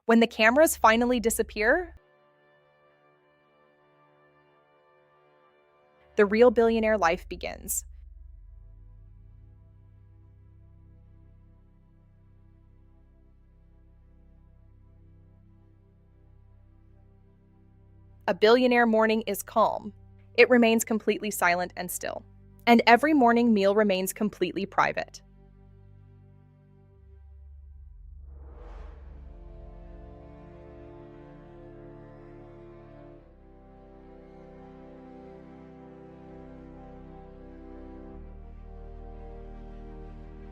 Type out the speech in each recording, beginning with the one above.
When the cameras finally disappear, the real billionaire life begins. A billionaire morning is calm. It remains completely silent and still. And every morning meal remains completely private.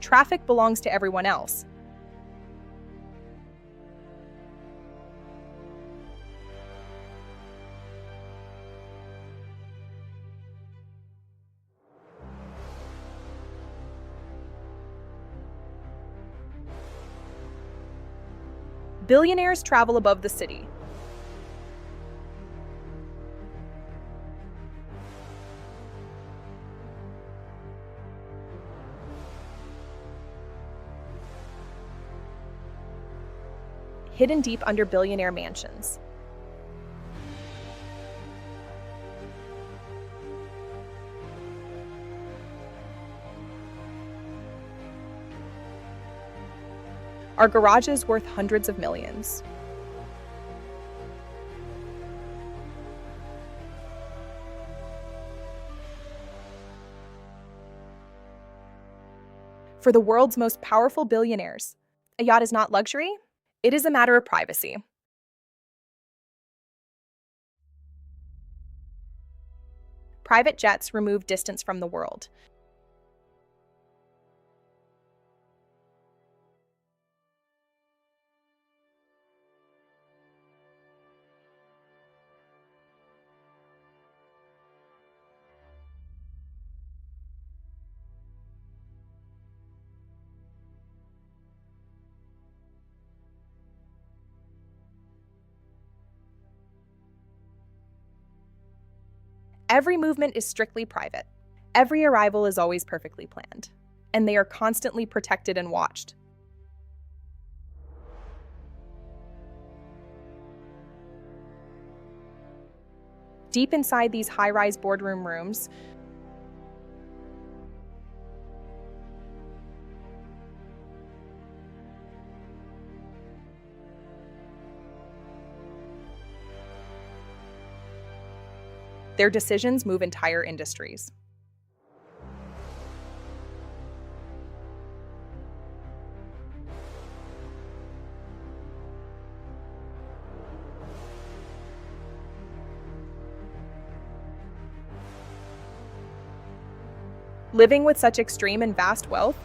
Traffic belongs to everyone else. Billionaires travel above the city. Hidden deep under billionaire mansions. Are garages worth hundreds of millions? For the world's most powerful billionaires, a yacht is not luxury, it is a matter of privacy. Private jets remove distance from the world. Every movement is strictly private. Every arrival is always perfectly planned, and they are constantly protected and watched. Deep inside these high-rise boardroom rooms, their decisions move entire industries. Living with such extreme and vast wealth,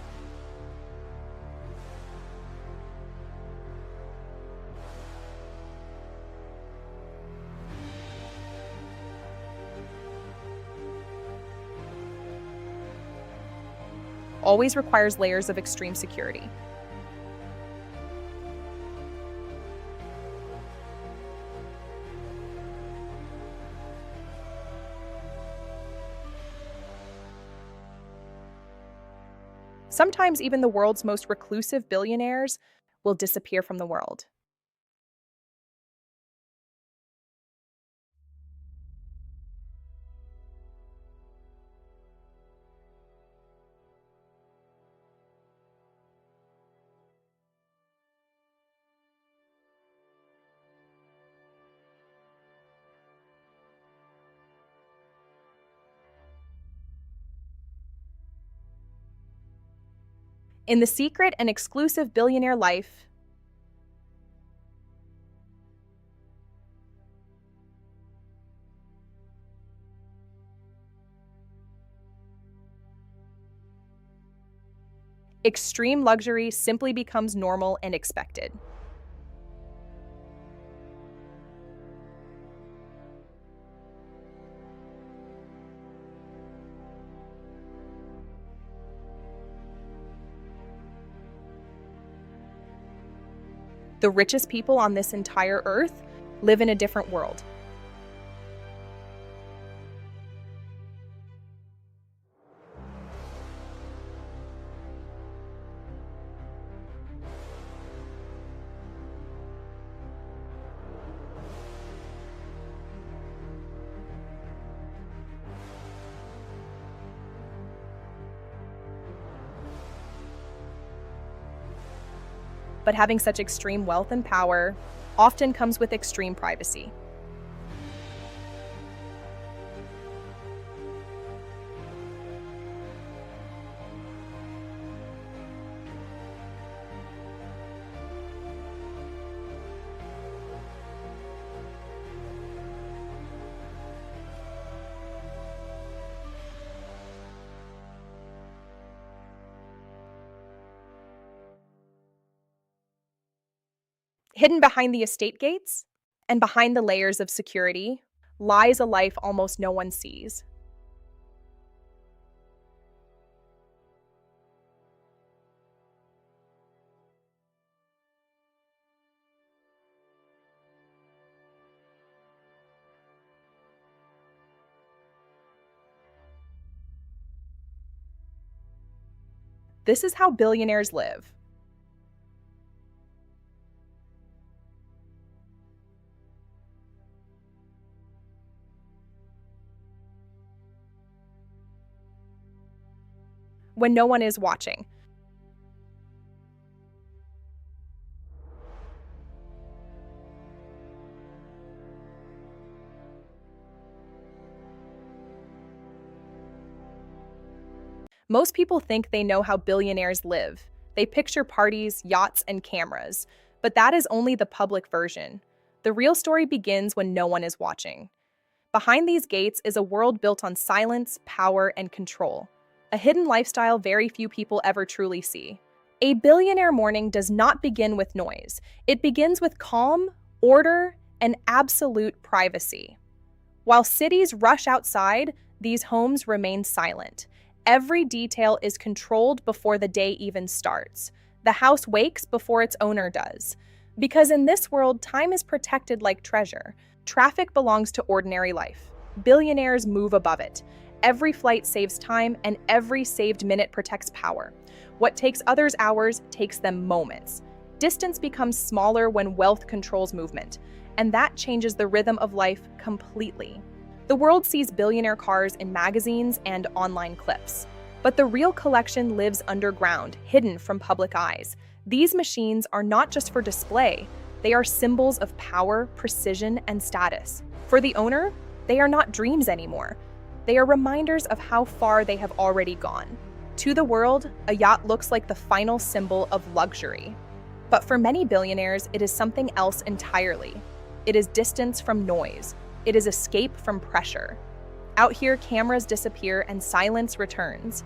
always requires layers of extreme security. Sometimes even the world's most reclusive billionaires will disappear from the world. In the secret and exclusive billionaire life, extreme luxury simply becomes normal and expected. The richest people on this entire earth live in a different world. but having such extreme wealth and power often comes with extreme privacy. Hidden behind the estate gates and behind the layers of security lies a life almost no one sees. This is how billionaires live. When no one is watching. Most people think they know how billionaires live. They picture parties, yachts, and cameras. But that is only the public version. The real story begins when no one is watching. Behind these gates is a world built on silence, power, and control. A hidden lifestyle very few people ever truly see. A billionaire morning does not begin with noise. It begins with calm, order, and absolute privacy. While cities rush outside, these homes remain silent. Every detail is controlled before the day even starts. The house wakes before its owner does. Because in this world, time is protected like treasure. Traffic belongs to ordinary life. Billionaires move above it. Every flight saves time, and every saved minute protects power. What takes others hours takes them moments. Distance becomes smaller when wealth controls movement, and that changes the rhythm of life completely. The world sees billionaire cars in magazines and online clips. But the real collection lives underground, hidden from public eyes. These machines are not just for display. They are symbols of power, precision, and status. For the owner, they are not dreams anymore. They are reminders of how far they have already gone. To the world, a yacht looks like the final symbol of luxury. But for many billionaires, it is something else entirely. It is distance from noise. It is escape from pressure. Out here, cameras disappear and silence returns.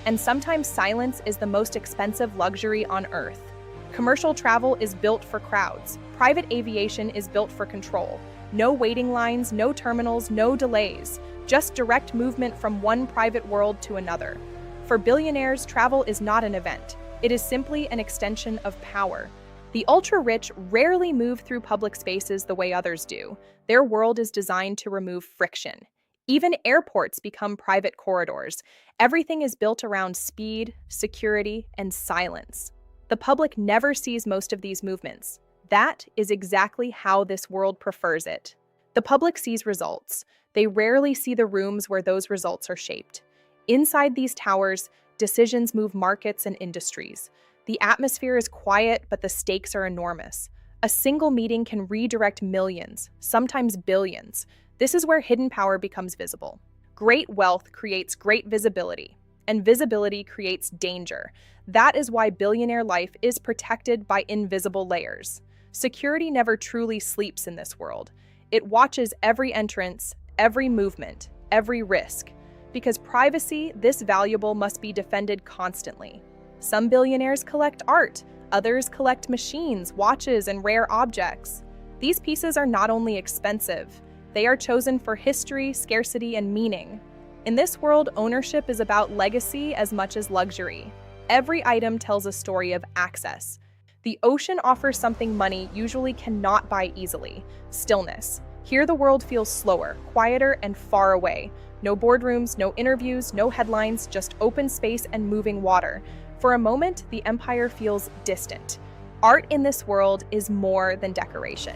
And sometimes silence is the most expensive luxury on Earth. Commercial travel is built for crowds. Private aviation is built for control. No waiting lines, no terminals, no delays. Just direct movement from one private world to another. For billionaires, travel is not an event. It is simply an extension of power. The ultra-rich rarely move through public spaces the way others do. Their world is designed to remove friction. Even airports become private corridors. Everything is built around speed, security, and silence. The public never sees most of these movements. That is exactly how this world prefers it. The public sees results. They rarely see the rooms where those results are shaped. Inside these towers, decisions move markets and industries. The atmosphere is quiet, but the stakes are enormous. A single meeting can redirect millions, sometimes billions. This is where hidden power becomes visible. Great wealth creates great visibility, and visibility creates danger. That is why billionaire life is protected by invisible layers. Security never truly sleeps in this world. It watches every entrance, every movement, every risk. Because privacy, this valuable, must be defended constantly. Some billionaires collect art, others collect machines, watches, and rare objects. These pieces are not only expensive, they are chosen for history, scarcity, and meaning. In this world, ownership is about legacy as much as luxury. Every item tells a story of access. The ocean offers something money usually cannot buy easily: stillness. Here the world feels slower, quieter, and far away. No boardrooms, no interviews, no headlines, just open space and moving water. For a moment, the empire feels distant. Art in this world is more than decoration.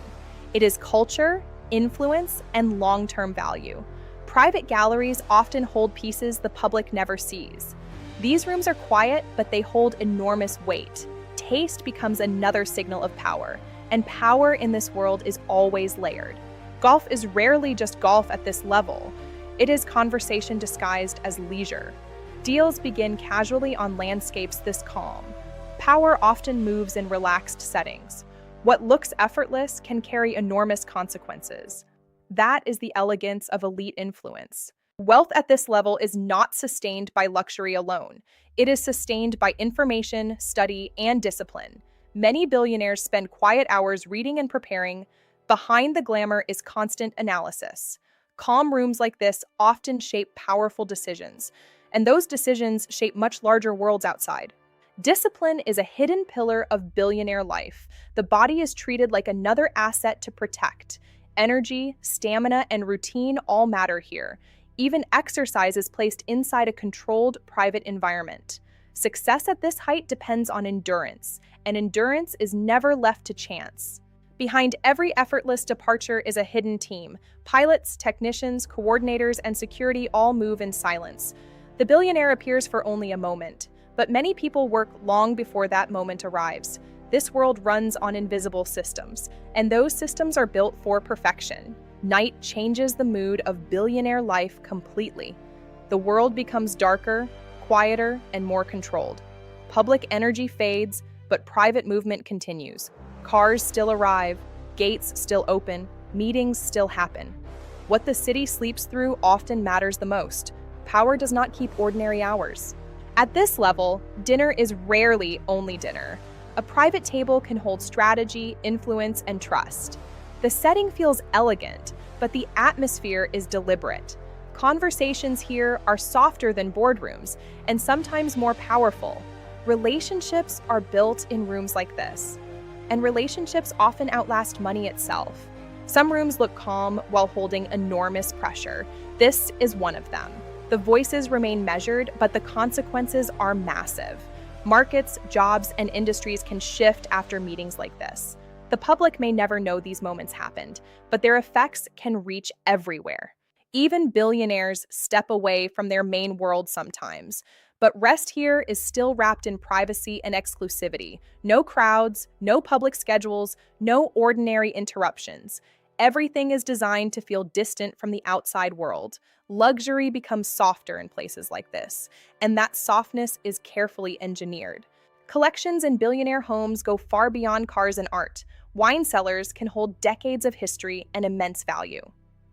It is culture, influence, and long-term value. Private galleries often hold pieces the public never sees. These rooms are quiet, but they hold enormous weight. taste becomes another signal of power, and power in this world is always layered. Golf is rarely just golf at this level. It is conversation disguised as leisure. Deals begin casually on landscapes this calm. Power often moves in relaxed settings. What looks effortless can carry enormous consequences. That is the elegance of elite influence. Wealth at this level is not sustained by luxury alone. It is sustained by information, study, and discipline. Many billionaires spend quiet hours reading and preparing. Behind the glamour is constant analysis. Calm rooms like this often shape powerful decisions, and those decisions shape much larger worlds outside. Discipline is a hidden pillar of billionaire life. The body is treated like another asset to protect. Energy, stamina, and routine all matter here. Even exercise is placed inside a controlled, private environment. Success at this height depends on endurance, and endurance is never left to chance. Behind every effortless departure is a hidden team. Pilots, technicians, coordinators, and security all move in silence. The billionaire appears for only a moment, but many people work long before that moment arrives. This world runs on invisible systems, and those systems are built for perfection. Night changes the mood of billionaire life completely. The world becomes darker, quieter, and more controlled. Public energy fades, but private movement continues. Cars still arrive, gates still open, meetings still happen. What the city sleeps through often matters the most. Power does not keep ordinary hours. At this level, dinner is rarely only dinner. A private table can hold strategy, influence, and trust. The setting feels elegant, but the atmosphere is deliberate. Conversations here are softer than boardrooms, and sometimes more powerful. Relationships are built in rooms like this, and relationships often outlast money itself. Some rooms look calm while holding enormous pressure. This is one of them. The voices remain measured, but the consequences are massive. Markets, jobs, and industries can shift after meetings like this. The public may never know these moments happened, but their effects can reach everywhere. Even billionaires step away from their main world sometimes. But rest here is still wrapped in privacy and exclusivity. No crowds, no public schedules, no ordinary interruptions. Everything is designed to feel distant from the outside world. Luxury becomes softer in places like this, and that softness is carefully engineered. Collections in billionaire homes go far beyond cars and art. Wine cellars can hold decades of history and immense value.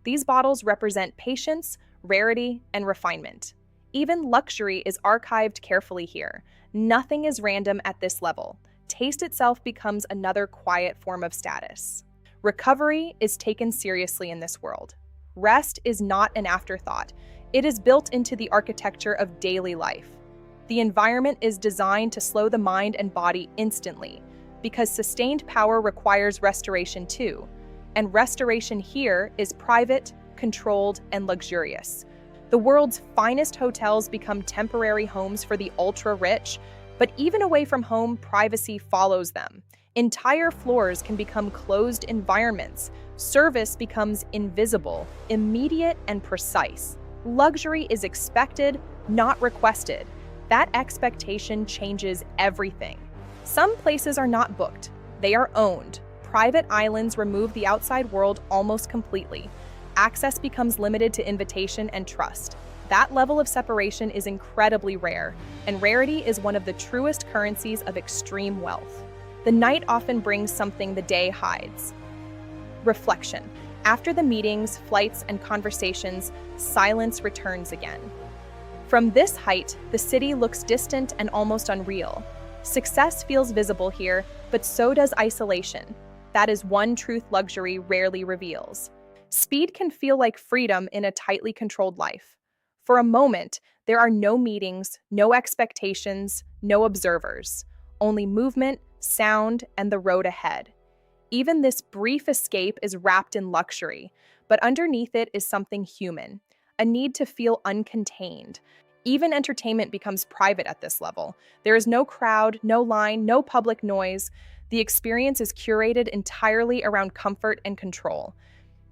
These bottles represent patience, rarity, and refinement. Even luxury is archived carefully here. Nothing is random at this level. Taste itself becomes another quiet form of status. Recovery is taken seriously in this world. Rest is not an afterthought. It is built into the architecture of daily life. The environment is designed to slow the mind and body instantly, because sustained power requires restoration too. And restoration here is private, controlled, and luxurious. The world's finest hotels become temporary homes for the ultra-rich, but even away from home, privacy follows them. Entire floors can become closed environments. Service becomes invisible, immediate, and precise. Luxury is expected, not requested. That expectation changes everything. Some places are not booked. They are owned. Private islands remove the outside world almost completely. Access becomes limited to invitation and trust. That level of separation is incredibly rare, and rarity is one of the truest currencies of extreme wealth. The night often brings something the day hides. Reflection. After the meetings, flights, and conversations, silence returns again. From this height, the city looks distant and almost unreal. Success feels visible here, but so does isolation. That is one truth luxury rarely reveals. Speed can feel like freedom in a tightly controlled life. For a moment, there are no meetings, no expectations, no observers, only movement, sound, and the road ahead. Even this brief escape is wrapped in luxury, but underneath it is something human, a need to feel uncontained. Even entertainment becomes private at this level. There is no crowd, no line, no public noise. The experience is curated entirely around comfort and control.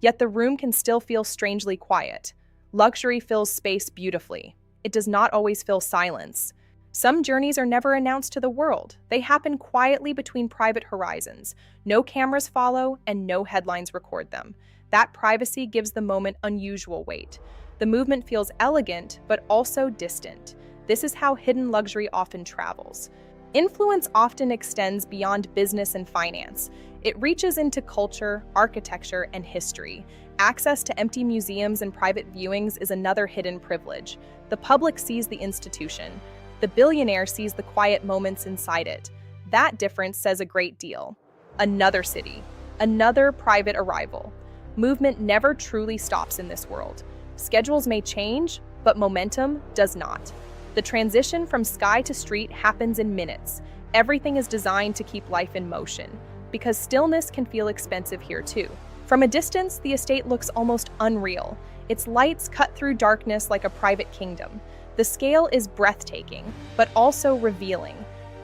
Yet the room can still feel strangely quiet. Luxury fills space beautifully. It does not always fill silence. Some journeys are never announced to the world. They happen quietly between private horizons. No cameras follow, and no headlines record them. That privacy gives the moment unusual weight. The movement feels elegant, but also distant. This is how hidden luxury often travels. Influence often extends beyond business and finance. It reaches into culture, architecture, and history. Access to empty museums and private viewings is another hidden privilege. The public sees the institution. The billionaire sees the quiet moments inside it. That difference says a great deal. Another city, another private arrival. Movement never truly stops in this world. Schedules may change, but momentum does not. The transition from sky to street happens in minutes. Everything is designed to keep life in motion, because stillness can feel expensive here too. From a distance, the estate looks almost unreal. Its lights cut through darkness like a private kingdom. The scale is breathtaking, but also revealing.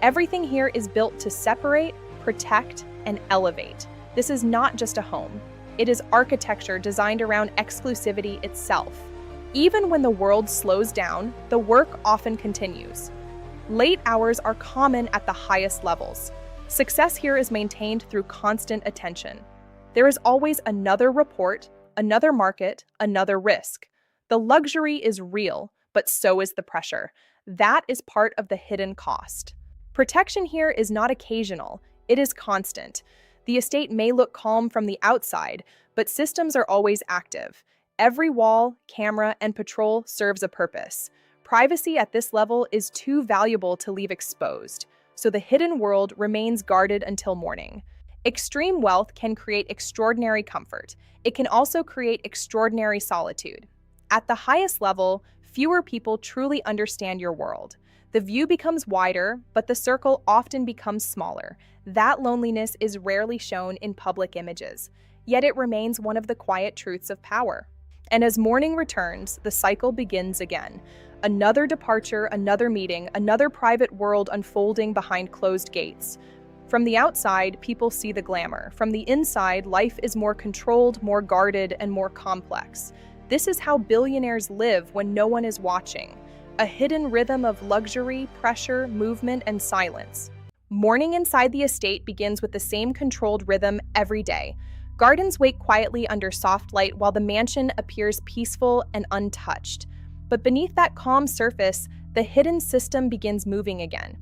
Everything here is built to separate, protect, and elevate. This is not just a home. It is architecture designed around exclusivity itself. Even when the world slows down, the work often continues. Late hours are common at the highest levels. Success here is maintained through constant attention. There is always another report, another market, another risk. The luxury is real, but so is the pressure. That is part of the hidden cost. Protection here is not occasional, it is constant. The estate may look calm from the outside, but systems are always active. Every wall, camera, and patrol serves a purpose. Privacy at this level is too valuable to leave exposed, so the hidden world remains guarded until morning. Extreme wealth can create extraordinary comfort. It can also create extraordinary solitude. At the highest level, fewer people truly understand your world. The view becomes wider, but the circle often becomes smaller. That loneliness is rarely shown in public images, yet it remains one of the quiet truths of power. And as morning returns, the cycle begins again. Another departure, another meeting, another private world unfolding behind closed gates. From the outside, people see the glamour. From the inside, life is more controlled, more guarded, and more complex. This is how billionaires live when no one is watching. A hidden rhythm of luxury, pressure, movement, and silence. Morning inside the estate begins with the same controlled rhythm every day. Gardens wait quietly under soft light while the mansion appears peaceful and untouched. But beneath that calm surface, the hidden system begins moving again.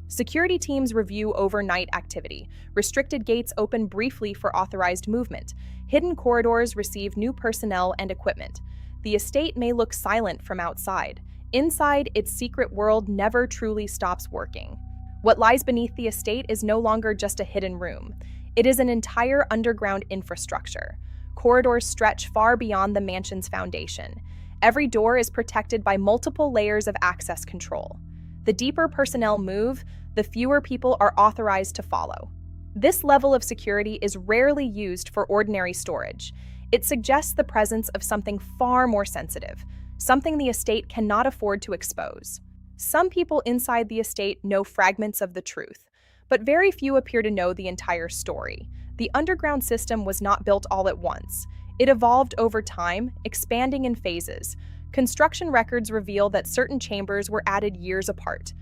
Security teams review overnight activity. Restricted gates open briefly for authorized movement. Hidden corridors receive new personnel and equipment. The estate may look silent from outside. Inside, its secret world never truly stops working. What lies beneath the estate is no longer just a hidden room. It is an entire underground infrastructure. Corridors stretch far beyond the mansion's foundation. Every door is protected by multiple layers of access control. The deeper personnel move, the fewer people are authorized to follow. This level of security is rarely used for ordinary storage. It suggests the presence of something far more sensitive, something the estate cannot afford to expose. Some people inside the estate know fragments of the truth, but very few appear to know the entire story. The underground system was not built all at once. It evolved over time, expanding in phases. Construction records reveal that certain chambers were added years apart.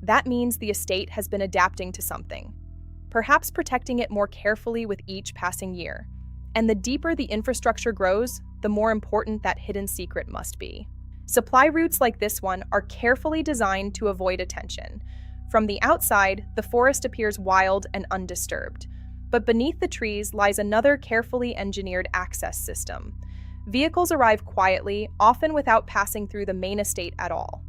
That means the estate has been adapting to something, perhaps protecting it more carefully with each passing year. And the deeper the infrastructure grows, the more important that hidden secret must be. Supply routes like this one are carefully designed to avoid attention. From the outside, the forest appears wild and undisturbed. But beneath the trees lies another carefully engineered access system. Vehicles arrive quietly, often without passing through the main estate at all.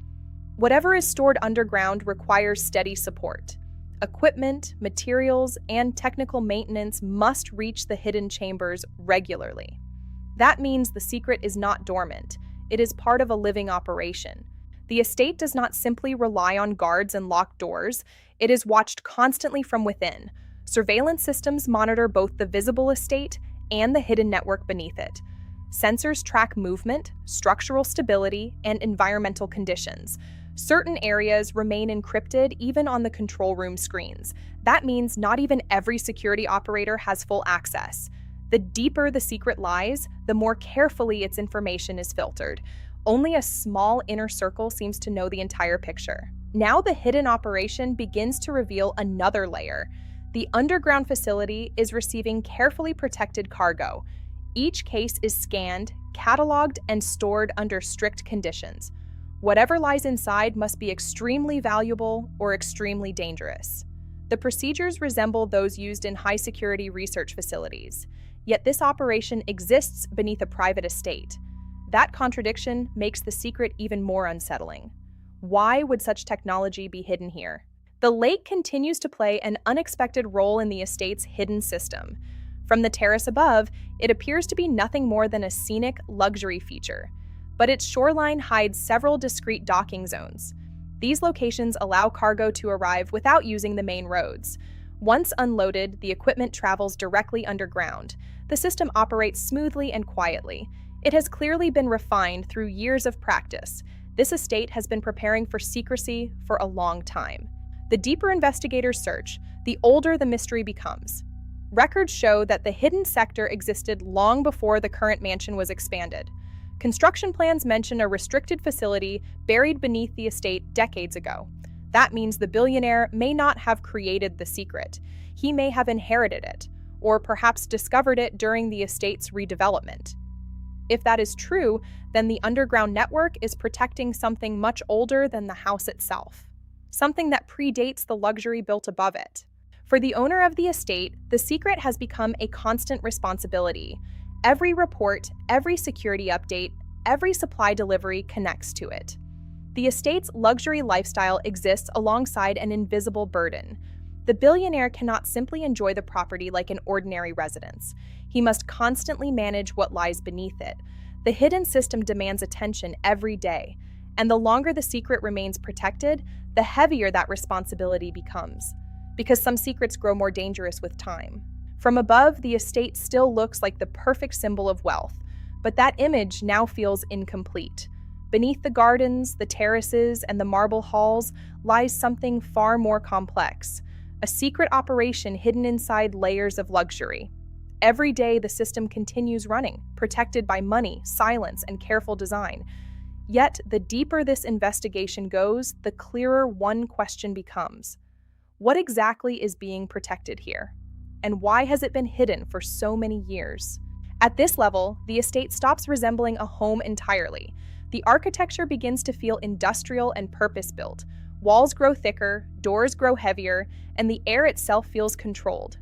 Whatever is stored underground requires steady support. Equipment, materials, and technical maintenance must reach the hidden chambers regularly. That means the secret is not dormant. It is part of a living operation. The estate does not simply rely on guards and locked doors. It is watched constantly from within. Surveillance systems monitor both the visible estate and the hidden network beneath it. Sensors track movement, structural stability, and environmental conditions. Certain areas remain encrypted even on the control room screens. That means not even every security operator has full access. The deeper the secret lies, the more carefully its information is filtered. Only a small inner circle seems to know the entire picture. Now the hidden operation begins to reveal another layer. The underground facility is receiving carefully protected cargo. Each case is scanned, cataloged, and stored under strict conditions. Whatever lies inside must be extremely valuable or extremely dangerous. The procedures resemble those used in high-security research facilities, yet this operation exists beneath a private estate. That contradiction makes the secret even more unsettling. Why would such technology be hidden here? The lake continues to play an unexpected role in the estate's hidden system. From the terrace above, it appears to be nothing more than a scenic luxury feature, but its shoreline hides several discrete docking zones. These locations allow cargo to arrive without using the main roads. Once unloaded, the equipment travels directly underground. The system operates smoothly and quietly. It has clearly been refined through years of practice. This estate has been preparing for secrecy for a long time. The deeper investigators search, the older the mystery becomes. Records show that the hidden sector existed long before the current mansion was expanded. Construction plans mention a restricted facility buried beneath the estate decades ago. That means the billionaire may not have created the secret. He may have inherited it, or perhaps discovered it during the estate's redevelopment. If that is true, then the underground network is protecting something much older than the house itself, something that predates the luxury built above it. For the owner of the estate, the secret has become a constant responsibility. Every report, every security update, every supply delivery connects to it. The estate's luxury lifestyle exists alongside an invisible burden. The billionaire cannot simply enjoy the property like an ordinary residence. He must constantly manage what lies beneath it. The hidden system demands attention every day, and the longer the secret remains protected, the heavier that responsibility becomes, because some secrets grow more dangerous with time. From above, the estate still looks like the perfect symbol of wealth, but that image now feels incomplete. Beneath the gardens, the terraces, and the marble halls lies something far more complex, a secret operation hidden inside layers of luxury. Every day, the system continues running, protected by money, silence, and careful design. Yet, the deeper this investigation goes, the clearer one question becomes. What exactly is being protected here? And why has it been hidden for so many years? At this level, the estate stops resembling a home entirely. The architecture begins to feel industrial and purpose-built. Walls grow thicker, doors grow heavier, and the air itself feels controlled.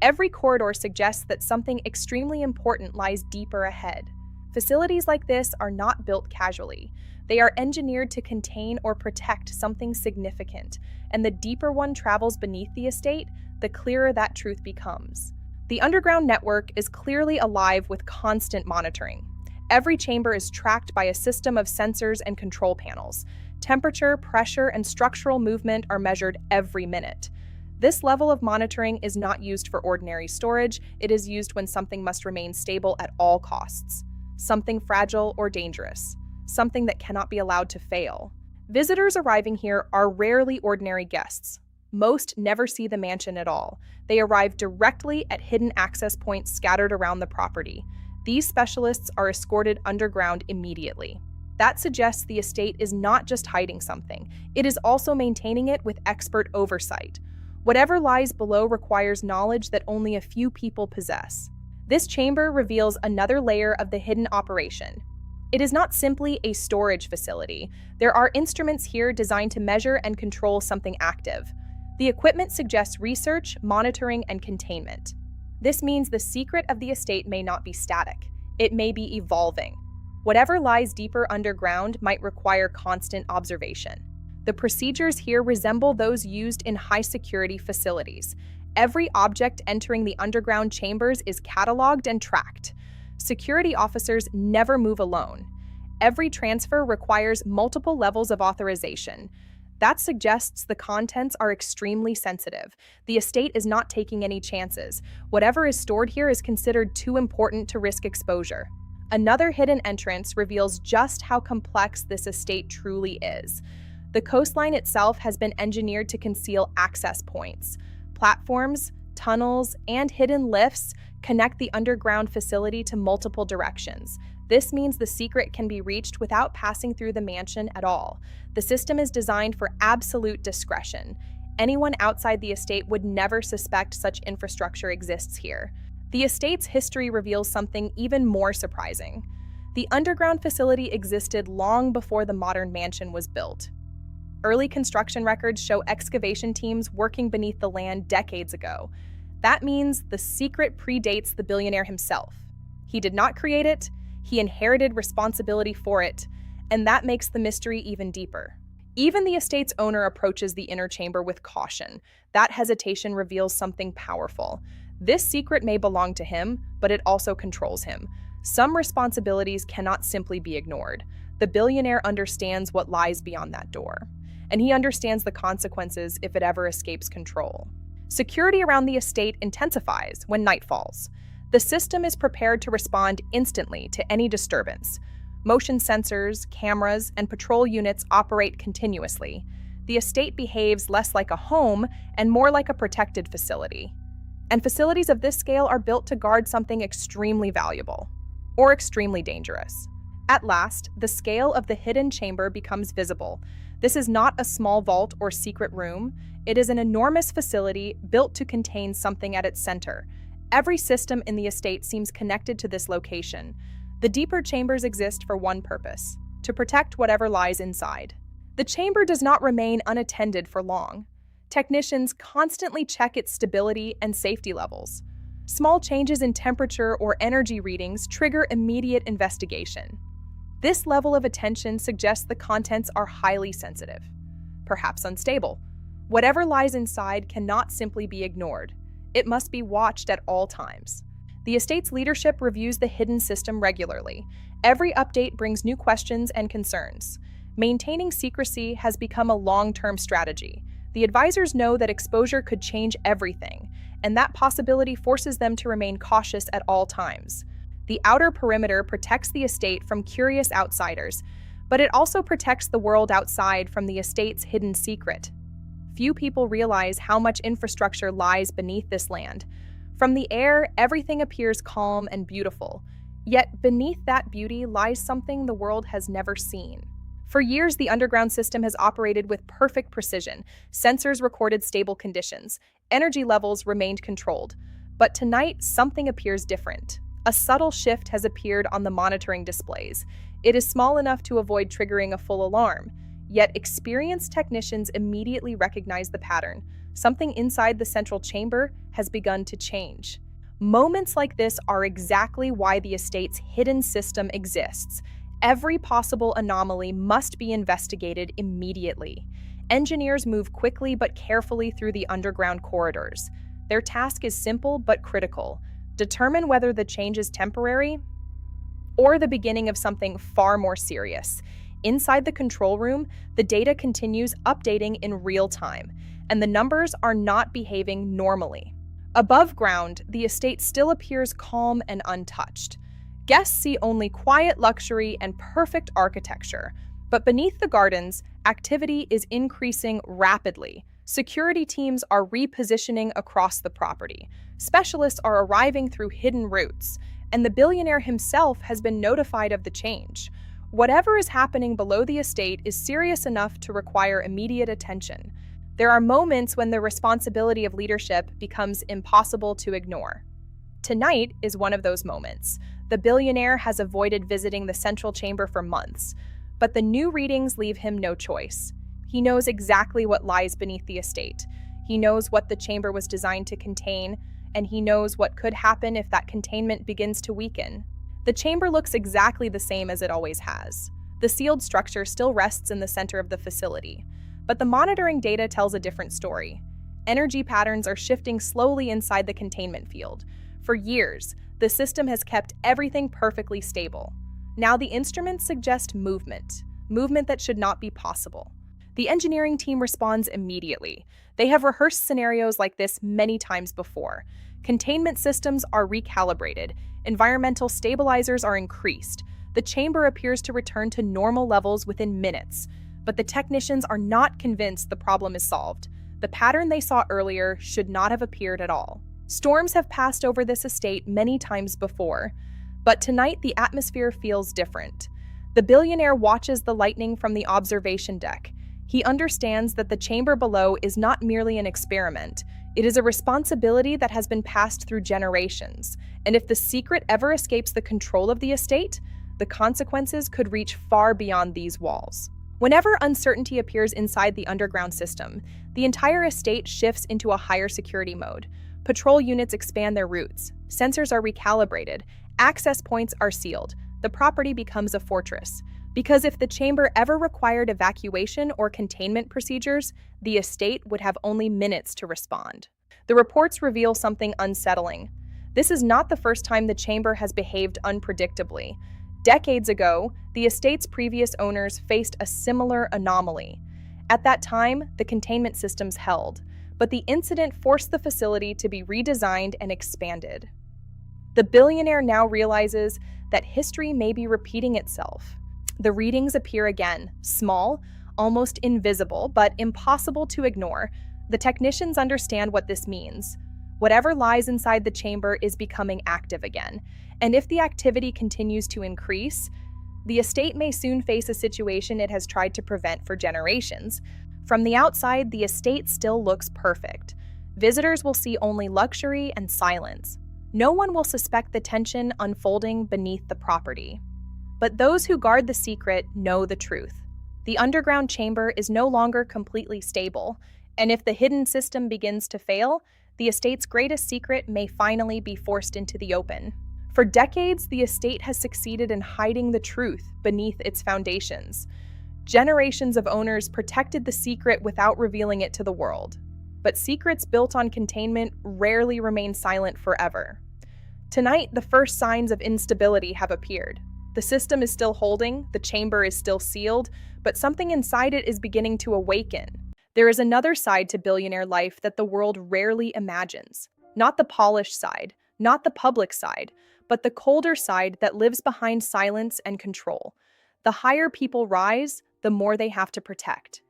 Every corridor suggests that something extremely important lies deeper ahead. Facilities like this are not built casually. They are engineered to contain or protect something significant, and the deeper one travels beneath the estate, the clearer that truth becomes. The underground network is clearly alive with constant monitoring. Every chamber is tracked by a system of sensors and control panels. Temperature, pressure, and structural movement are measured every minute. This level of monitoring is not used for ordinary storage. It is used when something must remain stable at all costs. Something fragile or dangerous. Something that cannot be allowed to fail. Visitors arriving here are rarely ordinary guests. Most never see the mansion at all. They arrive directly at hidden access points scattered around the property. These specialists are escorted underground immediately. That suggests the estate is not just hiding something, it is also maintaining it with expert oversight. Whatever lies below requires knowledge that only a few people possess. This chamber reveals another layer of the hidden operation. It is not simply a storage facility. There are instruments here designed to measure and control something active. The equipment suggests research, monitoring, and containment. This means the secret of the estate may not be static. It may be evolving. Whatever lies deeper underground might require constant observation. The procedures here resemble those used in high-security facilities. Every object entering the underground chambers is cataloged and tracked. Security officers never move alone. Every transfer requires multiple levels of authorization. That suggests the contents are extremely sensitive. The estate is not taking any chances. Whatever is stored here is considered too important to risk exposure. Another hidden entrance reveals just how complex this estate truly is. The coastline itself has been engineered to conceal access points. Platforms, tunnels, and hidden lifts connect the underground facility to multiple directions. This means the secret can be reached without passing through the mansion at all. The system is designed for absolute discretion. Anyone outside the estate would never suspect such infrastructure exists here. The estate's history reveals something even more surprising. The underground facility existed long before the modern mansion was built. Early construction records show excavation teams working beneath the land decades ago. That means the secret predates the billionaire himself. He did not create it, he inherited responsibility for it, and that makes the mystery even deeper. Even the estate's owner approaches the inner chamber with caution. That hesitation reveals something powerful. This secret may belong to him, but it also controls him. Some responsibilities cannot simply be ignored. The billionaire understands what lies beyond that door, and he understands the consequences if it ever escapes control. Security around the estate intensifies when night falls. The system is prepared to respond instantly to any disturbance. Motion sensors, cameras, and patrol units operate continuously. The estate behaves less like a home and more like a protected facility. And facilities of this scale are built to guard something extremely valuable or extremely dangerous. At last, the scale of the hidden chamber becomes visible. This is not a small vault or secret room. It is an enormous facility built to contain something at its center. Every system in the estate seems connected to this location. The deeper chambers exist for one purpose: to protect whatever lies inside. The chamber does not remain unattended for long. Technicians constantly check its stability and safety levels. Small changes in temperature or energy readings trigger immediate investigation. This level of attention suggests the contents are highly sensitive, perhaps unstable. Whatever lies inside cannot simply be ignored. It must be watched at all times. The estate's leadership reviews the hidden system regularly. Every update brings new questions and concerns. Maintaining secrecy has become a long-term strategy. The advisors know that exposure could change everything, and that possibility forces them to remain cautious at all times. The outer perimeter protects the estate from curious outsiders, but it also protects the world outside from the estate's hidden secret. Few people realize how much infrastructure lies beneath this land. From the air, everything appears calm and beautiful. Yet beneath that beauty lies something the world has never seen. For years, the underground system has operated with perfect precision. Sensors recorded stable conditions. Energy levels remained controlled. But tonight, something appears different. A subtle shift has appeared on the monitoring displays. It is small enough to avoid triggering a full alarm. Yet experienced technicians immediately recognize the pattern. Something inside the central chamber has begun to change. Moments like this are exactly why the estate's hidden system exists. Every possible anomaly must be investigated immediately. Engineers move quickly but carefully through the underground corridors. Their task is simple but critical: determine whether the change is temporary or the beginning of something far more serious. Inside the control room, the data continues updating in real time, and the numbers are not behaving normally. Above ground, the estate still appears calm and untouched. Guests see only quiet luxury and perfect architecture, but beneath the gardens, activity is increasing rapidly. Security teams are repositioning across the property. Specialists are arriving through hidden routes, and the billionaire himself has been notified of the change. Whatever is happening below the estate is serious enough to require immediate attention. There are moments when the responsibility of leadership becomes impossible to ignore. Tonight is one of those moments. The billionaire has avoided visiting the central chamber for months, but the new readings leave him no choice. He knows exactly what lies beneath the estate. He knows what the chamber was designed to contain, and he knows what could happen if that containment begins to weaken. The chamber looks exactly the same as it always has. The sealed structure still rests in the center of the facility, but the monitoring data tells a different story. Energy patterns are shifting slowly inside the containment field. For years, the system has kept everything perfectly stable. Now the instruments suggest movement that should not be possible. The engineering team responds immediately. They have rehearsed scenarios like this many times before. Containment systems are recalibrated. Environmental stabilizers are increased. The chamber appears to return to normal levels within minutes. But the technicians are not convinced the problem is solved. The pattern they saw earlier should not have appeared at all. Storms have passed over this estate many times before. But tonight, the atmosphere feels different. The billionaire watches the lightning from the observation deck. He understands that the chamber below is not merely an experiment. It is a responsibility that has been passed through generations. And if the secret ever escapes the control of the estate, the consequences could reach far beyond these walls. Whenever uncertainty appears inside the underground system, the entire estate shifts into a higher security mode. Patrol units expand their routes, sensors are recalibrated, access points are sealed. The property becomes a fortress. Because if the chamber ever required evacuation or containment procedures, the estate would have only minutes to respond. The reports reveal something unsettling. This is not the first time the chamber has behaved unpredictably. Decades ago, the estate's previous owners faced a similar anomaly. At that time, the containment systems held, but the incident forced the facility to be redesigned and expanded. The billionaire now realizes that history may be repeating itself. The readings appear again, small, almost invisible, but impossible to ignore. The technicians understand what this means. Whatever lies inside the chamber is becoming active again, and if the activity continues to increase, the estate may soon face a situation it has tried to prevent for generations. From the outside, the estate still looks perfect. Visitors will see only luxury and silence. No one will suspect the tension unfolding beneath the property. But those who guard the secret know the truth. The underground chamber is no longer completely stable, and if the hidden system begins to fail, the estate's greatest secret may finally be forced into the open. For decades, the estate has succeeded in hiding the truth beneath its foundations. Generations of owners protected the secret without revealing it to the world. But secrets built on containment rarely remain silent forever. Tonight, the first signs of instability have appeared. The system is still holding, the chamber is still sealed, but something inside it is beginning to awaken. There is another side to billionaire life that the world rarely imagines. Not the polished side, not the public side, but the colder side that lives behind silence and control. The higher people rise, the more they have to protect.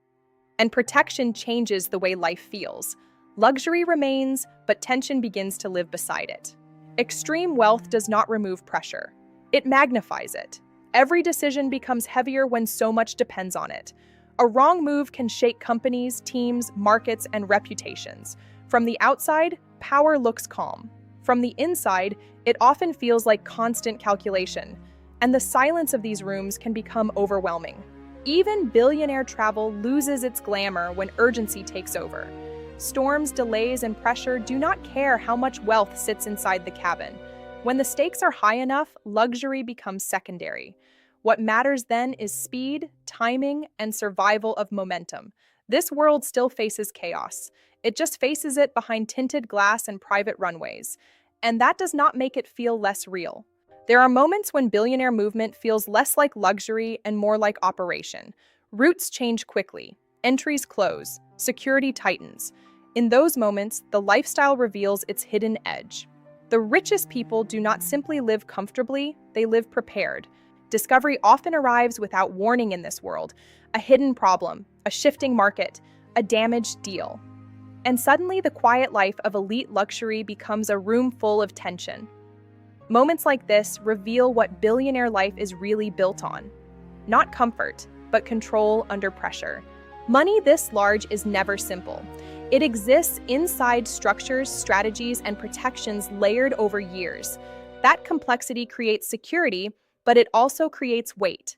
And protection changes the way life feels. Luxury remains, but tension begins to live beside it. Extreme wealth does not remove pressure. It magnifies it. Every decision becomes heavier when so much depends on it. A wrong move can shake companies, teams, markets, and reputations. From the outside, power looks calm. From the inside, it often feels like constant calculation, and the silence of these rooms can become overwhelming. Even billionaire travel loses its glamour when urgency takes over. Storms, delays, and pressure do not care how much wealth sits inside the cabin. When the stakes are high enough, luxury becomes secondary. What matters then is speed, timing, and survival of momentum. This world still faces chaos. It just faces it behind tinted glass and private runways. And that does not make it feel less real. There are moments when billionaire movement feels less like luxury and more like operation. Routes change quickly. Entries close. Security tightens. In those moments, the lifestyle reveals its hidden edge. The richest people do not simply live comfortably, they live prepared. Discovery often arrives without warning in this world. A hidden problem, a shifting market, a damaged deal. And suddenly the quiet life of elite luxury becomes a room full of tension. Moments like this reveal what billionaire life is really built on. Not comfort, but control under pressure. Money this large is never simple. It exists inside structures, strategies, and protections layered over years. That complexity creates security, but it also creates weight.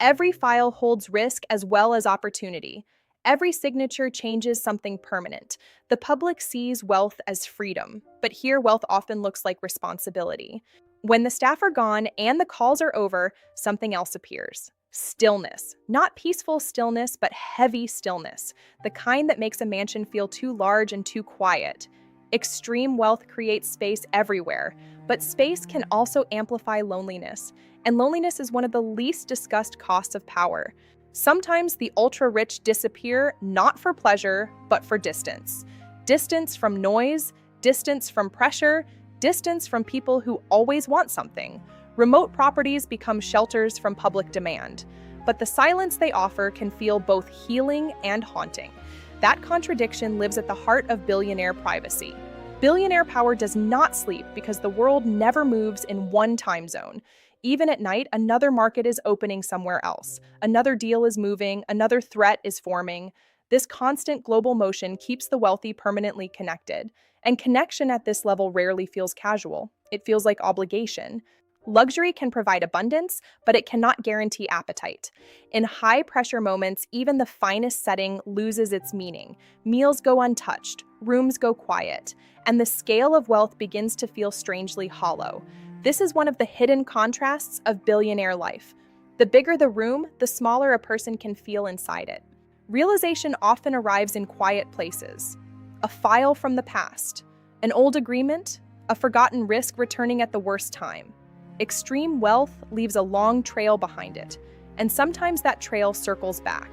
Every file holds risk as well as opportunity. Every signature changes something permanent. The public sees wealth as freedom, but here wealth often looks like responsibility. When the staff are gone and the calls are over, something else appears. Stillness. Not peaceful stillness, but heavy stillness. The kind that makes a mansion feel too large and too quiet. Extreme wealth creates space everywhere, but space can also amplify loneliness. And loneliness is one of the least discussed costs of power. Sometimes the ultra-rich disappear not for pleasure, but for distance. Distance from noise, distance from pressure, distance from people who always want something. Remote properties become shelters from public demand, but the silence they offer can feel both healing and haunting. That contradiction lives at the heart of billionaire privacy. Billionaire power does not sleep because the world never moves in one time zone. Even at night, another market is opening somewhere else. Another deal is moving, another threat is forming. This constant global motion keeps the wealthy permanently connected. And connection at this level rarely feels casual. It feels like obligation. Luxury can provide abundance, but it cannot guarantee appetite. In high-pressure moments, even the finest setting loses its meaning. Meals go untouched, rooms go quiet, and the scale of wealth begins to feel strangely hollow. This is one of the hidden contrasts of billionaire life. The bigger the room, the smaller a person can feel inside it. Realization often arrives in quiet places. A file from the past, an old agreement, a forgotten risk returning at the worst time. Extreme wealth leaves a long trail behind it, and sometimes that trail circles back.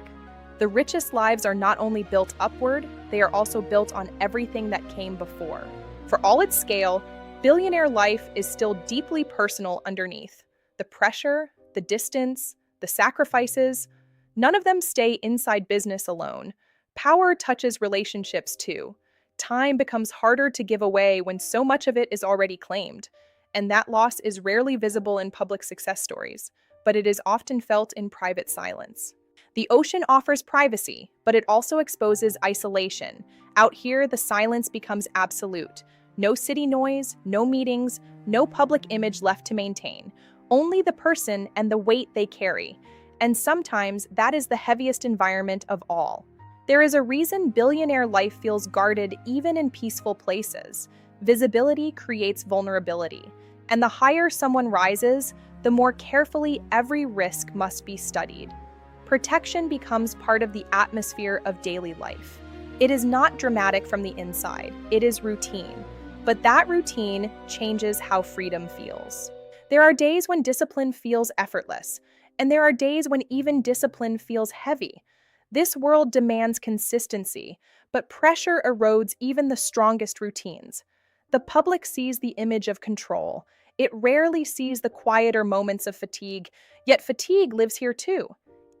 The richest lives are not only built upward, they are also built on everything that came before. For all its scale, billionaire life is still deeply personal underneath. The pressure, the distance, the sacrifices, none of them stay inside business alone. Power touches relationships too. Time becomes harder to give away when so much of it is already claimed. And that loss is rarely visible in public success stories, but it is often felt in private silence. The ocean offers privacy, but it also exposes isolation. Out here, the silence becomes absolute. No city noise, no meetings, no public image left to maintain. Only the person and the weight they carry. And sometimes that is the heaviest environment of all. There is a reason billionaire life feels guarded even in peaceful places. Visibility creates vulnerability. And the higher someone rises, the more carefully every risk must be studied. Protection becomes part of the atmosphere of daily life. It is not dramatic from the inside, it is routine. But that routine changes how freedom feels. There are days when discipline feels effortless, and there are days when even discipline feels heavy. This world demands consistency, but pressure erodes even the strongest routines. The public sees the image of control. It rarely sees the quieter moments of fatigue, yet fatigue lives here too,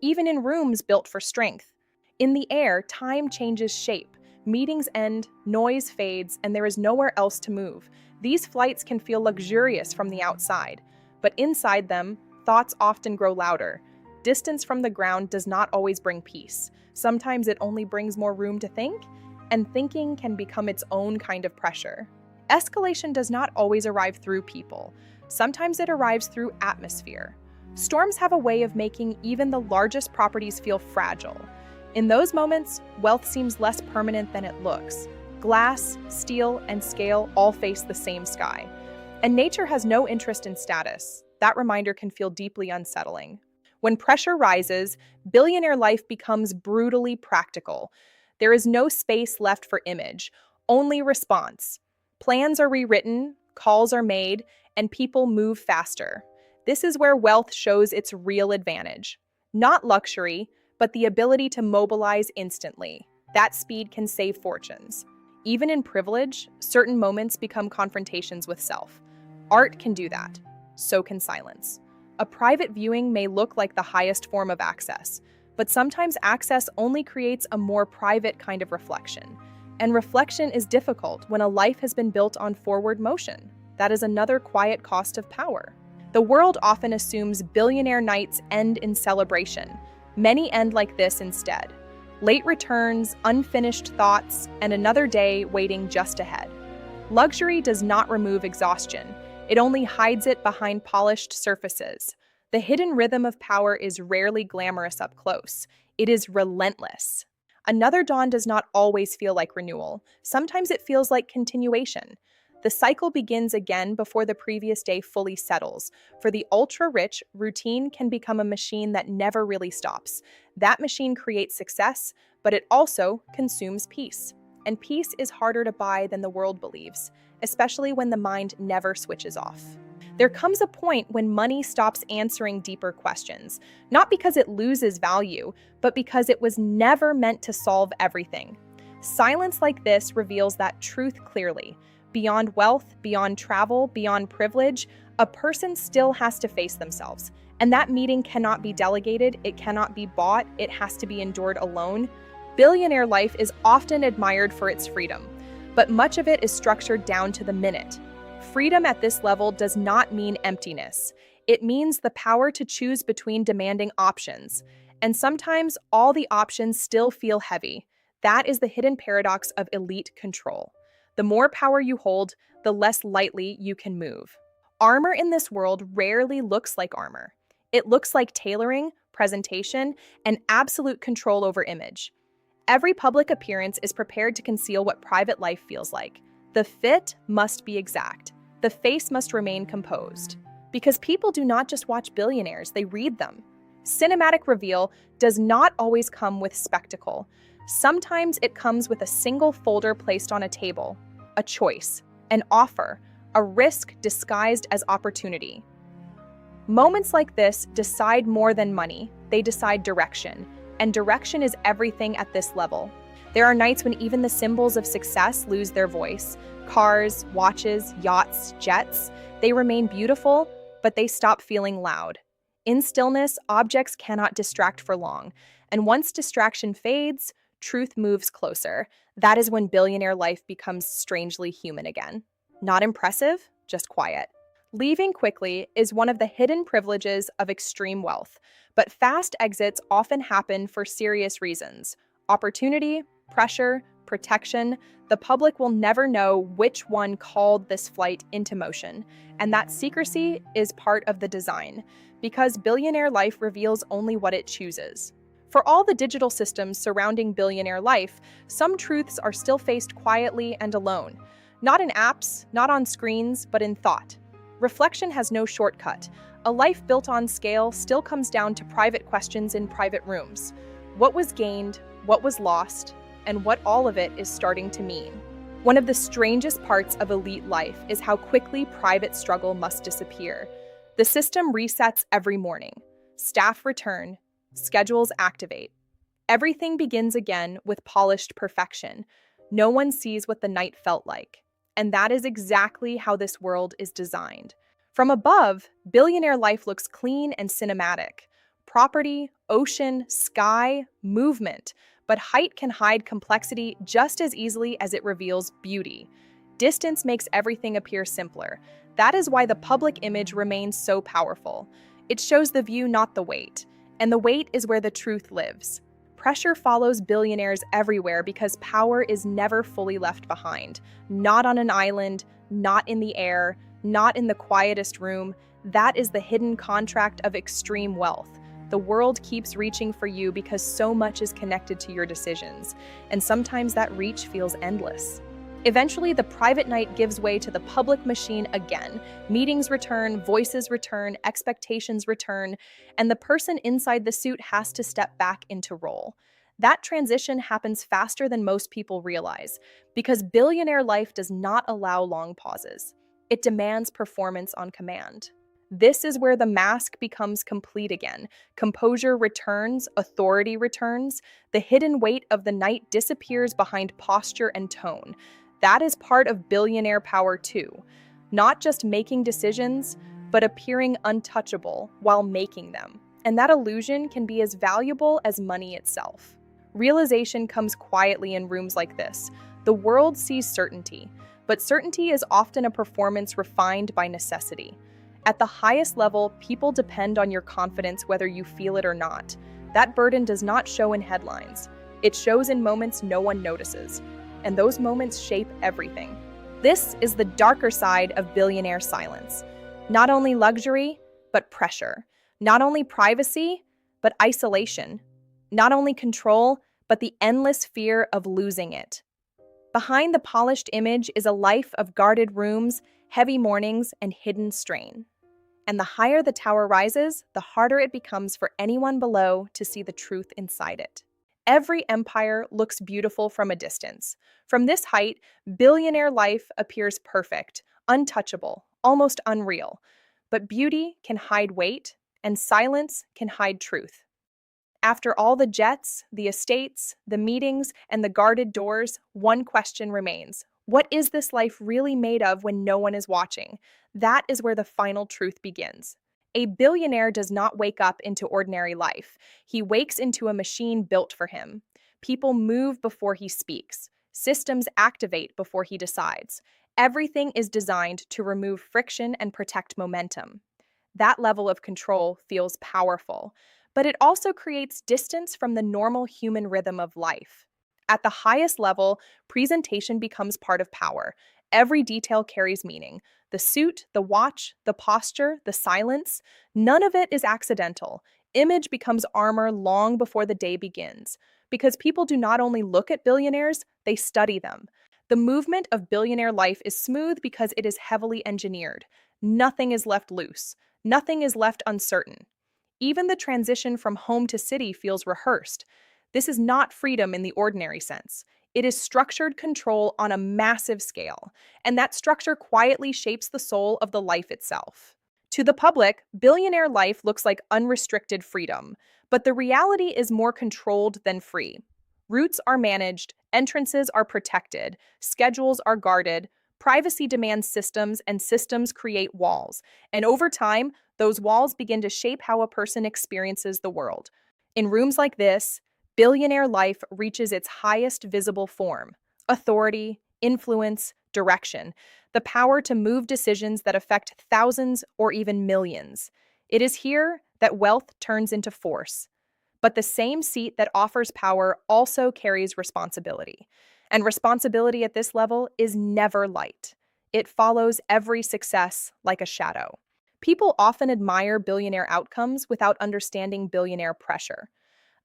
even in rooms built for strength. In the air, time changes shape. Meetings end, noise fades, and there is nowhere else to move. These flights can feel luxurious from the outside, but inside them, thoughts often grow louder. Distance from the ground does not always bring peace. Sometimes it only brings more room to think, and thinking can become its own kind of pressure. Escalation does not always arrive through people. Sometimes it arrives through atmosphere. Storms have a way of making even the largest properties feel fragile. In those moments, wealth seems less permanent than it looks. Glass, steel, and scale all face the same sky. And nature has no interest in status. That reminder can feel deeply unsettling. When pressure rises, billionaire life becomes brutally practical. There is no space left for image, only response. Plans are rewritten, calls are made, and people move faster. This is where wealth shows its real advantage. Not luxury, but the ability to mobilize instantly. That speed can save fortunes. Even in privilege, certain moments become confrontations with self. Art can do that. So can silence. A private viewing may look like the highest form of access, but sometimes access only creates a more private kind of reflection. And reflection is difficult when a life has been built on forward motion. That is another quiet cost of power. The world often assumes billionaire nights end in celebration. Many end like this instead. Late returns, unfinished thoughts, and another day waiting just ahead. Luxury does not remove exhaustion. It only hides it behind polished surfaces. The hidden rhythm of power is rarely glamorous up close. It is relentless. Another dawn does not always feel like renewal. Sometimes it feels like continuation. The cycle begins again before the previous day fully settles. For the ultra-rich, routine can become a machine that never really stops. That machine creates success, but it also consumes peace. And peace is harder to buy than the world believes, especially when the mind never switches off. There comes a point when money stops answering deeper questions, not because it loses value, but because it was never meant to solve everything. Silence like this reveals that truth clearly. Beyond wealth, beyond travel, beyond privilege, a person still has to face themselves. And that meeting cannot be delegated, it cannot be bought, it has to be endured alone. Billionaire life is often admired for its freedom, but much of it is structured down to the minute. Freedom at this level does not mean emptiness. It means the power to choose between demanding options. And sometimes all the options still feel heavy. That is the hidden paradox of elite control. The more power you hold, the less lightly you can move. Armor in this world rarely looks like armor. It looks like tailoring, presentation, and absolute control over image. Every public appearance is prepared to conceal what private life feels like. The fit must be exact. The face must remain composed. Because people do not just watch Billionaires, they read them. Cinematic reveal does not always come with spectacle. Sometimes it comes with a single folder placed on a table, a choice, an offer, a risk disguised as opportunity. Moments like this decide more than money, they decide direction, and direction is everything at this level. There are nights when even the symbols of success lose their voice. Cars, watches, yachts, jets, they remain beautiful, but they stop feeling loud. In stillness, objects cannot distract for long, and once distraction fades, truth moves closer. That is when billionaire life becomes strangely human again. Not impressive, just quiet. Leaving quickly is one of the hidden privileges of extreme wealth, but fast exits often happen for serious reasons. Opportunity, pressure, protection. The public will never know which one called this flight into motion, and that secrecy is part of the design, because billionaire life reveals only what it chooses. For all the digital systems surrounding billionaire life, some truths are still faced quietly and alone. Not in apps, not on screens, but in thought. Reflection has no shortcut. A life built on scale still comes down to private questions in private rooms. What was gained, what was lost, and what all of it is starting to mean. One of the strangest parts of elite life is how quickly private struggle must disappear. The system resets every morning. Staff return, schedules activate. Everything begins again with polished perfection. No one sees what the night felt like. And that is exactly how this world is designed. From above, billionaire life looks clean and cinematic. Property, ocean, sky, movement. But height can hide complexity just as easily as it reveals beauty. Distance makes everything appear simpler. That is why the public image remains so powerful. It shows the view, not the weight. And the weight is where the truth lives. Pressure follows billionaires everywhere because power is never fully left behind. Not on an island, not in the air, not in the quietest room. That is the hidden contract of extreme wealth. The world keeps reaching for you because so much is connected to your decisions, and sometimes that reach feels endless. Eventually, the private night gives way to the public machine again. Meetings return, voices return, expectations return, and the person inside the suit has to step back into role. That transition happens faster than most people realize, because billionaire life does not allow long pauses. It demands performance on command. This is where the mask becomes complete again. Composure returns, authority returns. The hidden weight of the night disappears behind posture and tone. That is part of billionaire power too. Not just making decisions, but appearing untouchable while making them. And that illusion can be as valuable as money itself. Realization comes quietly in rooms like this. The world sees certainty, but certainty is often a performance refined by necessity. At the highest level, people depend on your confidence whether you feel it or not. That burden does not show in headlines. It shows in moments no one notices. And those moments shape everything. This is the darker side of billionaire silence. Not only luxury, but pressure. Not only privacy, but isolation. Not only control, but the endless fear of losing it. Behind the polished image is a life of guarded rooms, heavy mornings, and hidden strain. And the higher the tower rises, the harder it becomes for anyone below to see the truth inside it. Every empire looks beautiful from a distance. From this height, billionaire life appears perfect, untouchable, almost unreal. But beauty can hide weight, and silence can hide truth. After all the jets, the estates, the meetings, and the guarded doors, one question remains. What is this life really made of when no one is watching? That is where the final truth begins. A billionaire does not wake up into ordinary life. He wakes into a machine built for him. People move before he speaks. Systems activate before he decides. Everything is designed to remove friction and protect momentum. That level of control feels powerful, but it also creates distance from the normal human rhythm of life. At the highest level, presentation becomes part of power. Every detail carries meaning. The suit, the watch, the posture, the silence, none of it is accidental. Image becomes armor long before the day begins. Because people do not only look at billionaires, they study them. The movement of billionaire life is smooth because it is heavily engineered. Nothing is left loose. Nothing is left uncertain. Even the transition from home to city feels rehearsed. This is not freedom in the ordinary sense. It is structured control on a massive scale, and that structure quietly shapes the soul of the life itself. To the public, billionaire life looks like unrestricted freedom, but the reality is more controlled than free. Routes are managed, entrances are protected, schedules are guarded, privacy demands systems, and systems create walls. And over time, those walls begin to shape how a person experiences the world. In rooms like this, billionaire life reaches its highest visible form: authority, influence, direction, the power to move decisions that affect thousands or even millions. It is here that wealth turns into force. But the same seat that offers power also carries responsibility. And responsibility at this level is never light. It follows every success like a shadow. People often admire billionaire outcomes without understanding billionaire pressure.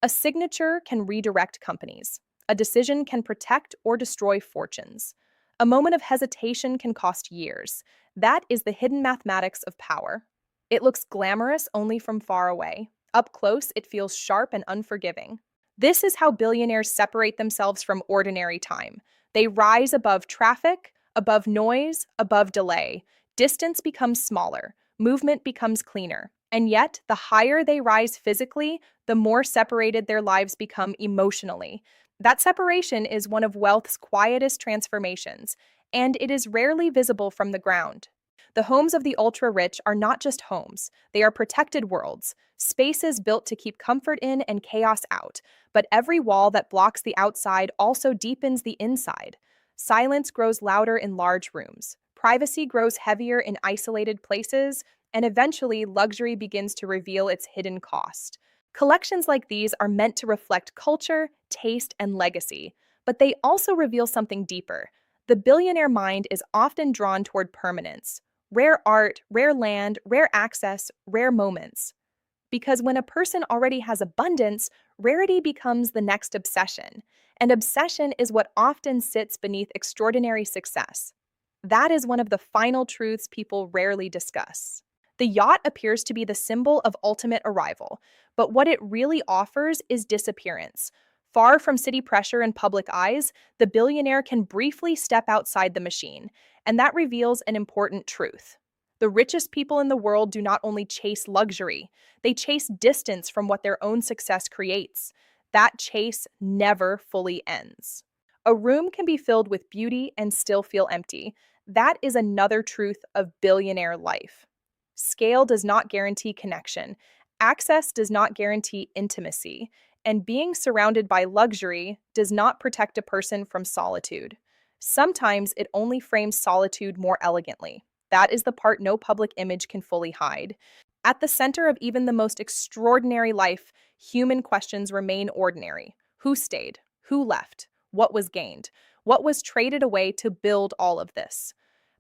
A signature can redirect companies. A decision can protect or destroy fortunes. A moment of hesitation can cost years. That is the hidden mathematics of power. It looks glamorous only from far away. Up close, it feels sharp and unforgiving. This is how billionaires separate themselves from ordinary time. They rise above traffic, above noise, above delay. Distance becomes smaller, movement becomes cleaner. And yet, the higher they rise physically, the more separated their lives become emotionally. That separation is one of wealth's quietest transformations, and it is rarely visible from the ground. The homes of the ultra-rich are not just homes, they are protected worlds, spaces built to keep comfort in and chaos out. But every wall that blocks the outside also deepens the inside. Silence grows louder in large rooms, privacy grows heavier in isolated places, and eventually luxury begins to reveal its hidden cost. Collections like these are meant to reflect culture, taste, and legacy, but they also reveal something deeper. The billionaire mind is often drawn toward permanence. Rare art, rare land, rare access, rare moments. Because when a person already has abundance, rarity becomes the next obsession. And obsession is what often sits beneath extraordinary success. That is one of the final truths people rarely discuss. The yacht appears to be the symbol of ultimate arrival, but what it really offers is disappearance. Far from city pressure and public eyes, the billionaire can briefly step outside the machine, and that reveals an important truth. The richest people in the world do not only chase luxury, they chase distance from what their own success creates. That chase never fully ends. A room can be filled with beauty and still feel empty. That is another truth of billionaire life. Scale does not guarantee connection. Access does not guarantee intimacy. And being surrounded by luxury does not protect a person from solitude. Sometimes it only frames solitude more elegantly. That is the part no public image can fully hide. At the center of even the most extraordinary life, human questions remain ordinary. Who stayed? Who left? What was gained? What was traded away to build all of this?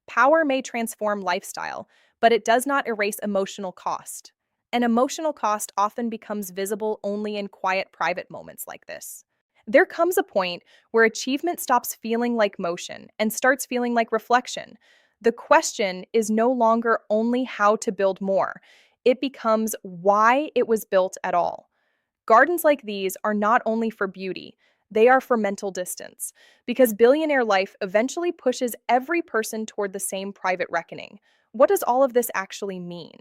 Power may transform lifestyle, but it does not erase emotional cost. And emotional cost often becomes visible only in quiet, private moments like this. There comes a point where achievement stops feeling like motion and starts feeling like reflection. The question is no longer only how to build more. It becomes why it was built at all. Gardens like these are not only for beauty, they are for mental distance, because billionaire life eventually pushes every person toward the same private reckoning. What does all of this actually mean?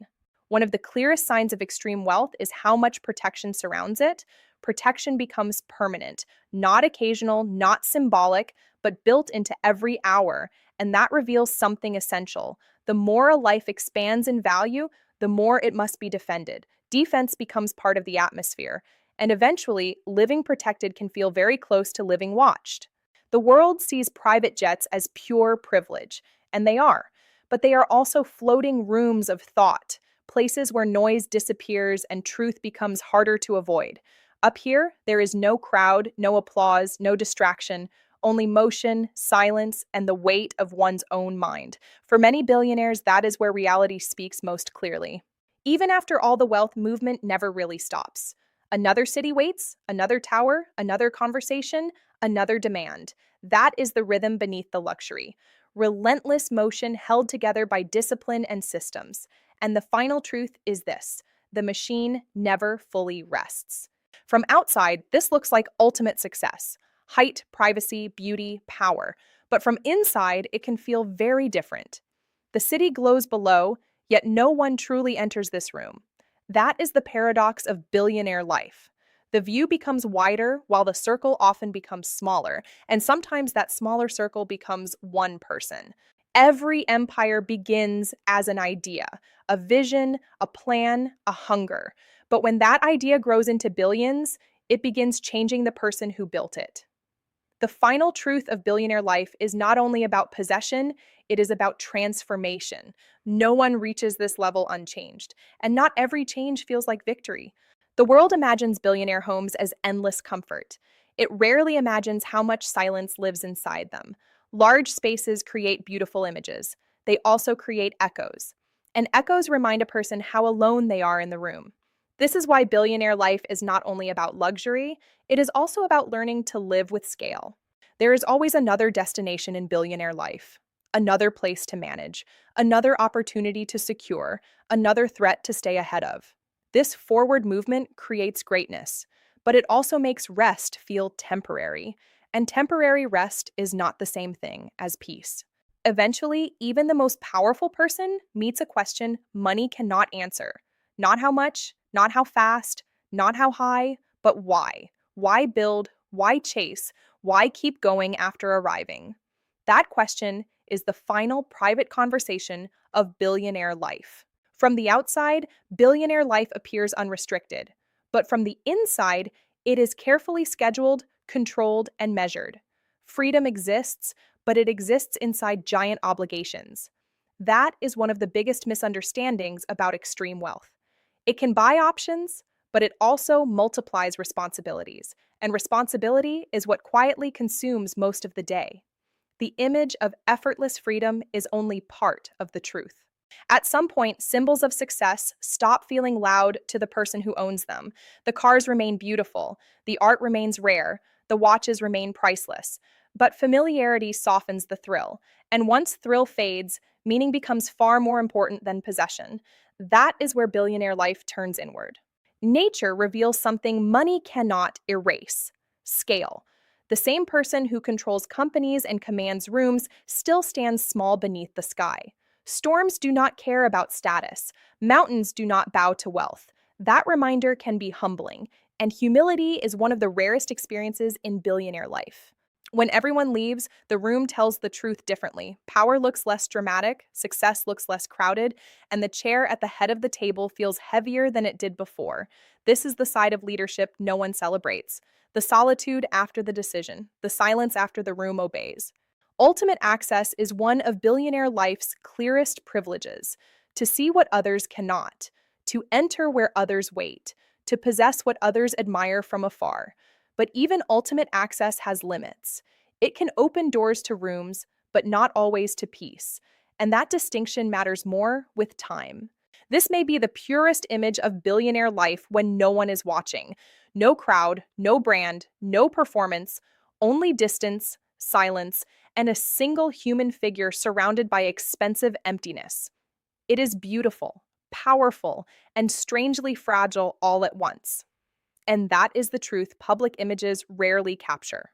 One of the clearest signs of extreme wealth is how much protection surrounds it. Protection becomes permanent, not occasional, not symbolic, but built into every hour, and that reveals something essential. The more a life expands in value, the more it must be defended. Defense becomes part of the atmosphere, and eventually, living protected can feel very close to living watched. The world sees private jets as pure privilege, and they are, but they are also floating rooms of thought, places where noise disappears and truth becomes harder to avoid. Up here, there is no crowd, no applause, no distraction, only motion, silence, and the weight of one's own mind. For many billionaires, that is where reality speaks most clearly. Even after all the wealth, movement never really stops. Another city waits, another tower, another conversation, another demand. That is the rhythm beneath the luxury. Relentless motion held together by discipline and systems. And the final truth is this: the machine never fully rests. From outside, this looks like ultimate success: height, privacy, beauty, power. But from inside, it can feel very different. The city glows below, yet no one truly enters this room. That is the paradox of billionaire life. The view becomes wider while the circle often becomes smaller, and sometimes that smaller circle becomes one person. Every empire begins as an idea, a vision, a plan, a hunger. But when that idea grows into billions, it begins changing the person who built it. The final truth of billionaire life is not only about possession, it is about transformation. No one reaches this level unchanged, and not every change feels like victory. The world imagines billionaire homes as endless comfort. It rarely imagines how much silence lives inside them. Large spaces create beautiful images. They also create echoes. And echoes remind a person how alone they are in the room. This is why billionaire life is not only about luxury, it is also about learning to live with scale. There is always another destination in billionaire life, another place to manage, another opportunity to secure, another threat to stay ahead of. This forward movement creates greatness, but it also makes rest feel temporary, and temporary rest is not the same thing as peace. Eventually, even the most powerful person meets a question money cannot answer. Not how much, not how fast, not how high, but why. Why build? Why chase? Why keep going after arriving? That question is the final private conversation of billionaire life. From the outside, billionaire life appears unrestricted, but from the inside, it is carefully scheduled, controlled, and measured. Freedom exists, but it exists inside giant obligations. That is one of the biggest misunderstandings about extreme wealth. It can buy options, but it also multiplies responsibilities, and responsibility is what quietly consumes most of the day. The image of effortless freedom is only part of the truth. At some point, symbols of success stop feeling loud to the person who owns them. The cars remain beautiful, the art remains rare, the watches remain priceless. But familiarity softens the thrill, and once thrill fades, meaning becomes far more important than possession. That is where billionaire life turns inward. Nature reveals something money cannot erase: scale. The same person who controls companies and commands rooms still stands small beneath the sky. Storms do not care about status. Mountains do not bow to wealth. That reminder can be humbling, and humility is one of the rarest experiences in billionaire life. When everyone leaves, the room tells the truth differently. Power looks less dramatic, success looks less crowded, and the chair at the head of the table feels heavier than it did before. This is the side of leadership no one celebrates: the solitude after the decision, the silence after the room obeys. Ultimate access is one of billionaire life's clearest privileges: to see what others cannot, to enter where others wait, to possess what others admire from afar. But even ultimate access has limits. It can open doors to rooms, but not always to peace. And that distinction matters more with time. This may be the purest image of billionaire life when no one is watching. No crowd, no brand, no performance, only distance, silence, and a single human figure surrounded by expensive emptiness. It is beautiful, powerful, and strangely fragile all at once. And that is the truth public images rarely capture.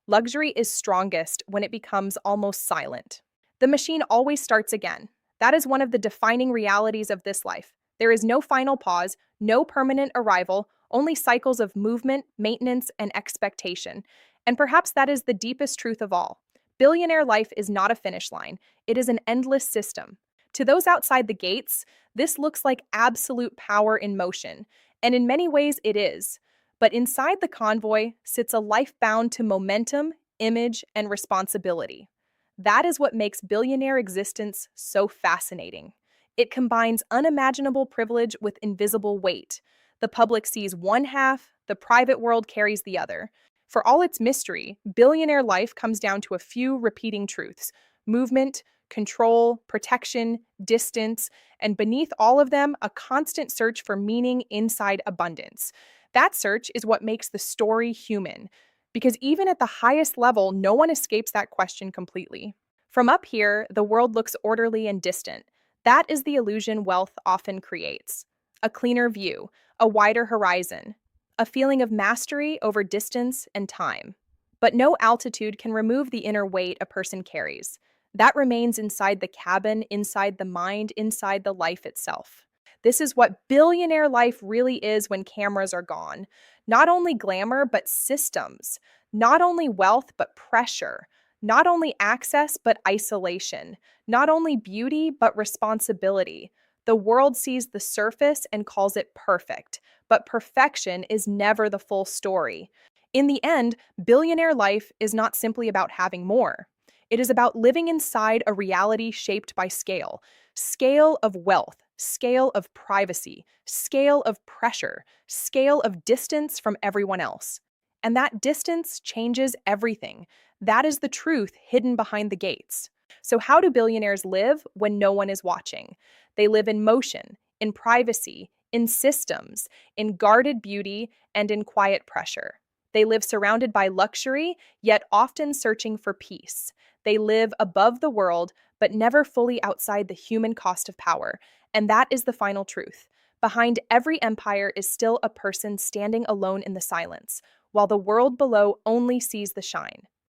Luxury is strongest when it becomes almost silent. The machine always starts again. That is one of the defining realities of this life. There is no final pause, no permanent arrival, only cycles of movement, maintenance, and expectation. And perhaps that is the deepest truth of all. Billionaire life is not a finish line, it is an endless system. To those outside the gates, this looks like absolute power in motion, and in many ways it is. But inside the convoy sits a life bound to momentum, image, and responsibility. That is what makes billionaire existence so fascinating. It combines unimaginable privilege with invisible weight. The public sees one half, the private world carries the other. For all its mystery, billionaire life comes down to a few repeating truths: movement, control, protection, distance, and beneath all of them, a constant search for meaning inside abundance. That search is what makes the story human, because even at the highest level, no one escapes that question completely. From up here, the world looks orderly and distant. That is the illusion wealth often creates: a cleaner view, a wider horizon, a feeling of mastery over distance and time. But no altitude can remove the inner weight a person carries. That remains inside the cabin, inside the mind, inside the life itself. This is what billionaire life really is when cameras are gone. Not only glamour, but systems. Not only wealth, but pressure. Not only access, but isolation. Not only beauty, but responsibility. The world sees the surface and calls it perfect, but perfection is never the full story. In the end, billionaire life is not simply about having more. It is about living inside a reality shaped by scale of wealth, scale of privacy, scale of pressure, scale of distance from everyone else. And that distance changes everything. That is the truth hidden behind the gates. So, how do billionaires live when no one is watching? They live in motion, in privacy, in systems, in guarded beauty, and in quiet pressure. They live surrounded by luxury, yet often searching for peace. They live above the world, but never fully outside the human cost of power. And that is the final truth. Behind every empire is still a person standing alone in the silence, while the world below only sees the shine.